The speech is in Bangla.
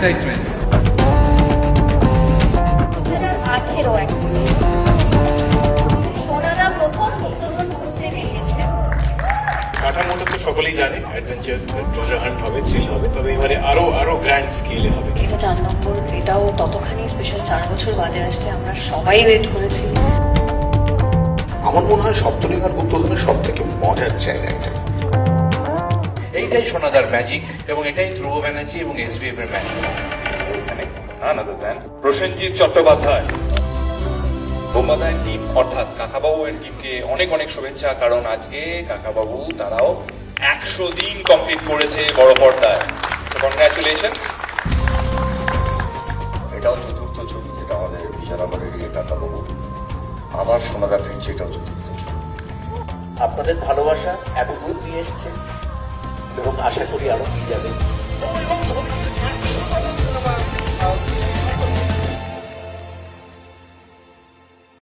এক্সাইটমেন্ট। 2018 সোনাদা প্রথম উত্তরণ খুঁজতে বেরিয়েছিলেন। কাঠামোটা তো সকলেই জানে, অ্যাডভেঞ্চার ট্রেজার হান্ট হবে, থ্রিল হবে, তবে এবারে আরো গ্র্যান্ড স্কেলে হবে। এটা 4 নম্বর, এটাও ততখানি স্পেশাল। 4 বছর বাদে আসছে, আমরা সবাই ওয়েট করেছি। আমার মনে হয় সপ্তলিঙ্গার গুপ্তধনের সব থেকে মজার জায়গা এটা। এইটাই সোনাদার ম্যাজিক, এবং এটাই ধ্রুব ব্যানার্জি এবং SVF এর ম্যাজিক। এখানে প্রসেনজিৎ চট্টোপাধ্যায়, বোম্বাদায়ের টিম অর্থাৎ কাকাবাবু এর টিমকে অনেক অনেক শুভেচ্ছা, কারণ আজকে কাকাবাবু তারাও 100 দিন কমপ্লিট করেছে বড় পর্দায়। কনগ্রাচুলেশনস। এটাও চতুর্থ ছবি, যেটা আমাদের বিশালাবাড়ির কাকাবাবু আবার সোনাদা ফিরছে, এটাও চতুর্থ ছবি। আপনাদের ভালোবাসা এত দূর নিয়ে এসছে এবং আশা করি আরো নিয়ে যাবে।